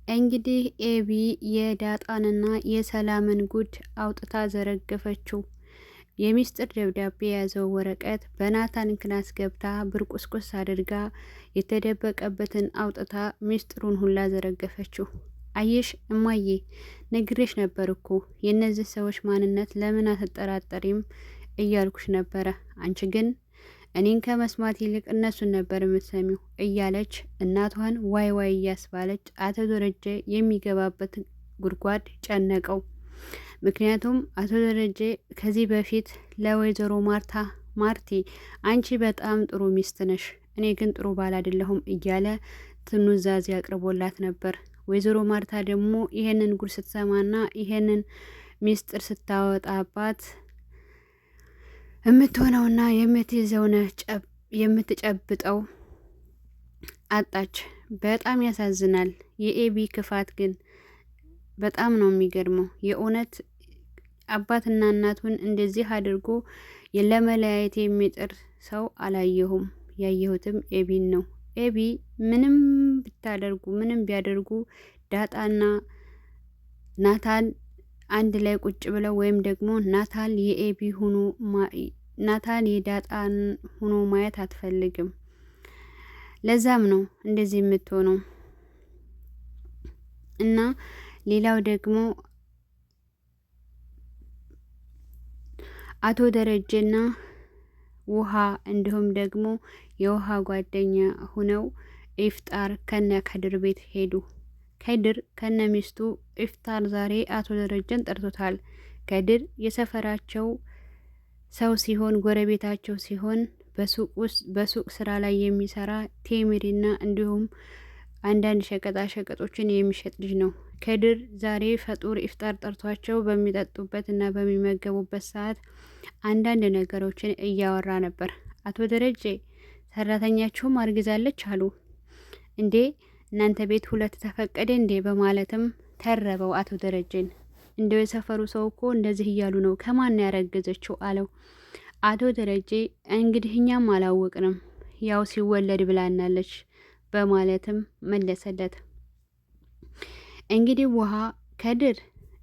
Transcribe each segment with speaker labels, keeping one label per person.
Speaker 1: እንግዲህ ኤቢ የዳጣንና የሰላምን ጉድ አውጥታ ዘረገፈችው። የሚስጥር ደብዳቤ የያዘው ወረቀት በናታን ክላስ ገብታ ብርቁስቁስ አድርጋ የተደበቀበትን አውጥታ ሚስጥሩን ሁላ ዘረገፈችው። አየሽ እማዬ፣ ነግሬሽ ነበር እኮ የእነዚህ ሰዎች ማንነት ለምን አትጠራጠሪም እያልኩሽ ነበረ። አንቺ ግን እኔን ከመስማት ይልቅ እነሱን ነበር የምትሰሚው እያለች እናቷን ዋይ ዋይ እያስባለች አቶ ደረጀ የሚገባበት ጉድጓድ ጨነቀው። ምክንያቱም አቶ ደረጀ ከዚህ በፊት ለወይዘሮ ማርቲ አንቺ በጣም ጥሩ ሚስት ነሽ፣ እኔ ግን ጥሩ ባል አይደለሁም እያለ ትኑዛዜ አቅርቦላት ነበር። ወይዘሮ ማርታ ደግሞ ይሄንን ጉድ ስትሰማና ይሄንን ሚስጥር ስታወጣባት የምትሆነውና የምትጨብጠው አጣች። በጣም ያሳዝናል። የኤቢ ክፋት ግን በጣም ነው የሚገርመው። የእውነት አባትና እናቱን እንደዚህ አድርጎ ለመለያየት የሚጥር ሰው አላየሁም። ያየሁትም ኤቢን ነው። ኤቢ ምንም ቢያደርጉ ዳጣና ናታን አንድ ላይ ቁጭ ብለው ወይም ደግሞ ናታን የዳጣን ሆኖ ማየት አትፈልግም። ለዛም ነው እንደዚህ የምትሆነው። እና ሌላው ደግሞ አቶ ደረጀና ውሃ እንዲሁም ደግሞ የውሃ ጓደኛ ሁነው ኢፍጣር ከነ ከድር ቤት ሄዱ። ከድር ከነ ሚስቱ ኢፍጣር ዛሬ አቶ ደረጀን ጠርቶታል። ከድር የሰፈራቸው ሰው ሲሆን ጎረቤታቸው ሲሆን በሱቅ ስራ ላይ የሚሰራ ቴምሪና እንዲሁም አንዳንድ ሸቀጣ ሸቀጦችን የሚሸጥ ልጅ ነው። ከድር ዛሬ ፈጡር ኢፍጣር ጠርቷቸው በሚጠጡበት እና በሚመገቡበት ሰዓት አንዳንድ ነገሮችን እያወራ ነበር። አቶ ደረጀ ሰራተኛችሁም አርግዛለች አሉ። እንዴ እናንተ ቤት ሁለት ተፈቀደ እንዴ? በማለትም ተረበው አቶ ደረጀን። እንደው የሰፈሩ ሰው እኮ እንደዚህ እያሉ ነው፣ ከማን ያረገዘችው አለው። አቶ ደረጀ እንግዲህ እኛም አላወቅንም፣ ያው ሲወለድ ብላናለች በማለትም መለሰለት። እንግዲህ ውሃ ከድር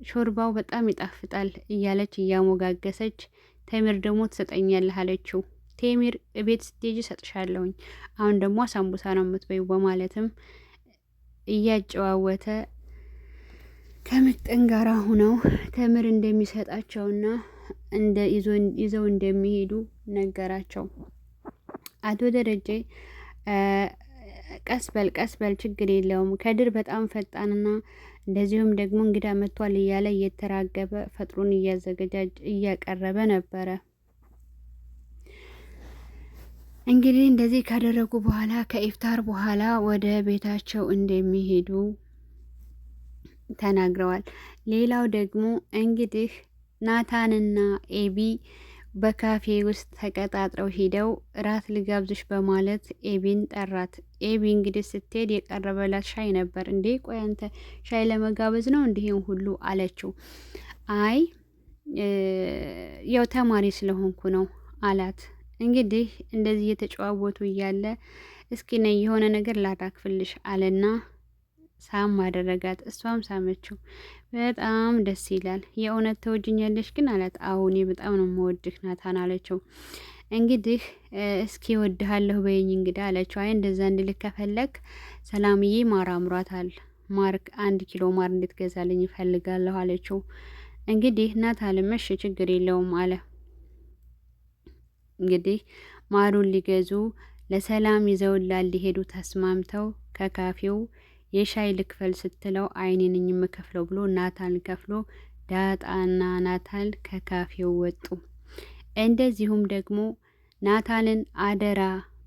Speaker 1: ሾርባው በጣም ይጣፍጣል እያለች እያሞጋገሰች ቴምር ደግሞ ትሰጠኛለህ አለችው። ቴምር እቤት ስትሄጂ ሰጥሻለሁኝ፣ አሁን ደግሞ አሳምቡሳ ነው የምትበዩ በማለትም እያጨዋወተ ከምጥን ጋር ሁነው ተምር እንደሚሰጣቸውና ይዘው እንደሚሄዱ ነገራቸው። አቶ ደረጀ ቀስ በል ችግር የለውም፣ ከድር በጣም ፈጣንና እንደዚሁም ደግሞ እንግዳ መጥቷል እያለ እየተራገበ ፈጥሩን እያቀረበ ነበረ። እንግዲህ እንደዚህ ካደረጉ በኋላ ከኢፍታር በኋላ ወደ ቤታቸው እንደሚሄዱ ተናግረዋል። ሌላው ደግሞ እንግዲህ ናታንና ኤቢ በካፌ ውስጥ ተቀጣጥረው ሂደው ራት ልጋብዝሽ በማለት ኤቢን ጠራት። ኤቢ እንግዲህ ስትሄድ የቀረበላት ሻይ ነበር። እንዴ ቆይ አንተ ሻይ ለመጋበዝ ነው እንዲህም ሁሉ አለችው። አይ ያው ተማሪ ስለሆንኩ ነው አላት። እንግዲህ እንደዚህ እየተጨዋወቱ እያለ እስኪ ነይ የሆነ ነገር ላዳክፍልሽ አለና ሳም አደረጋት። እሷም ሳመችው። በጣም ደስ ይላል። የእውነት ተወጅኛለሽ ግን አላት። አሁን በጣም ነው የምወድህ ናታን አለችው። እንግዲህ እስኪ ወድሃለሁ በይኝ እንግዳ አለችው። አይ እንደዛ እንድልክ ከፈለግ ሰላምዬ ማር አምሯታል፣ ማር 1 ኪሎ ማር እንድትገዛልኝ ይፈልጋለሁ አለችው። እንግዲህ ናታን እሺ ችግር የለውም አለ። እንግዲህ ማሩን ሊገዙ ለሰላም ይዘውላል ሊሄዱ ተስማምተው ከካፌው የሻይ ልክፈል ስትለው አይኔ ነኝ የምከፍለው ብሎ ናታን ከፍሎ ዳጣና ናታን ከካፌው ወጡ። እንደዚሁም ደግሞ ናታንን አደራ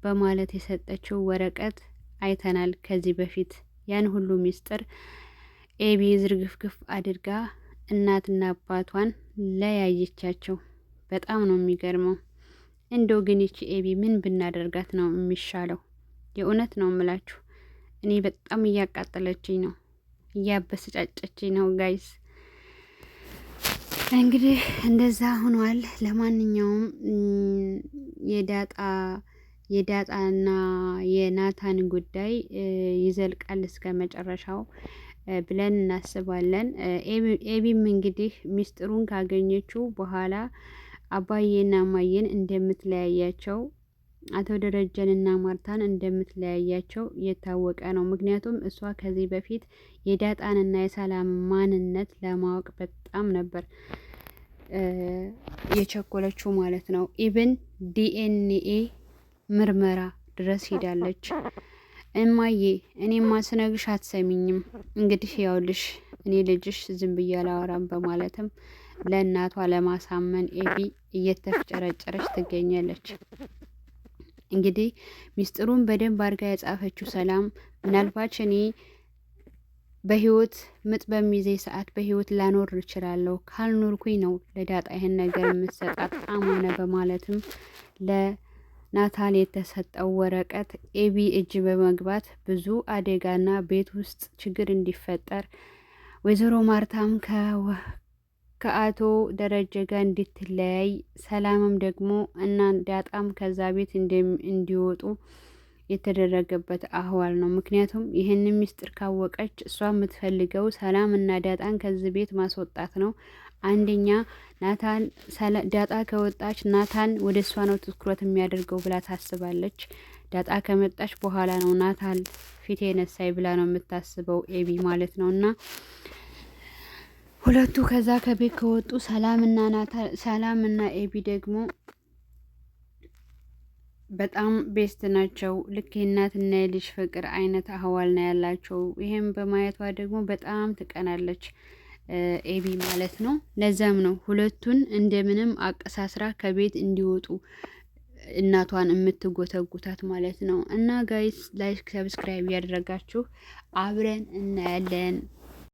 Speaker 1: በማለት የሰጠችው ወረቀት አይተናል ከዚህ በፊት። ያን ሁሉ ሚስጥር ኤቢ ዝርግፍግፍ አድርጋ እናትና አባቷን ለያየቻቸው። በጣም ነው የሚገርመው። እንደው ግን ይቺ ኤቢ ምን ብናደርጋት ነው የሚሻለው? የእውነት ነው የምላችሁ። እኔ በጣም እያቃጠለችኝ ነው፣ እያበሰጫጨችኝ ነው ጋይስ። እንግዲህ እንደዛ ሆኗል። ለማንኛውም የዳጣና የናታን ጉዳይ ይዘልቃል እስከ መጨረሻው። ብለን እናስባለን። ኤቢም እንግዲህ ሚስጥሩን ካገኘችው በኋላ አባዬና እማዬን እንደምትለያያቸው አቶ ደረጀንና ማርታን እንደምትለያያቸው የታወቀ ነው። ምክንያቱም እሷ ከዚህ በፊት የዳጣንና የሰላም ማንነት ለማወቅ በጣም ነበር የቸኮለችው ማለት ነው። ኢብን ዲኤንኤ ምርመራ ድረስ ሄዳለች። እማዬ እኔማ ስነግርሽ አትሰሚኝም። እንግዲህ ያውልሽ እኔ ልጅሽ ዝም ብዬ አላወራም በማለትም ለእናቷ ለማሳመን ኤቢ እየተፍጨረጨረች ትገኛለች። እንግዲህ ሚስጥሩን በደንብ አድርጋ የጻፈችው ሰላም ምናልባች እኔ በህይወት ምጥ በሚይዘኝ ሰዓት በህይወት ላኖር እችላለሁ፣ ካልኖርኩኝ ነው ለዳጣ ይህን ነገር የምትሰጣት አሞነ በማለትም ለናታን የተሰጠው ወረቀት ኤቢ እጅ በመግባት ብዙ አደጋና ቤት ውስጥ ችግር እንዲፈጠር ወይዘሮ ማርታም ከአቶ ደረጀ ጋር እንድትለያይ ሰላምም ደግሞ እና ዳጣም ከዛ ቤት እንዲወጡ የተደረገበት አህዋል ነው። ምክንያቱም ይህንን ሚስጥር ካወቀች እሷ የምትፈልገው ሰላም እና ዳጣን ከዚህ ቤት ማስወጣት ነው። አንደኛ ናታን ዳጣ ከወጣች ናታን ወደ እሷ ነው ትኩረት የሚያደርገው ብላ ታስባለች። ዳጣ ከመጣች በኋላ ነው ናታን ፊት የነሳይ ብላ ነው የምታስበው ኤቢ ማለት ነው። እና ሁለቱ ከዛ ከቤት ከወጡ ሰላም እና ኤቢ ደግሞ በጣም ቤስት ናቸው። ልክ የእናትና የልጅ ፍቅር አይነት አህዋል ነው ያላቸው። ይሄም በማየቷ ደግሞ በጣም ትቀናለች ኤቢ ማለት ነው። ለዛም ነው ሁለቱን እንደምንም አቀሳስራ ከቤት እንዲወጡ እናቷን የምትጎተጉታት ማለት ነው። እና ጋይስ ላይክ ሰብስክራይብ ያደረጋችሁ አብረን እናያለን።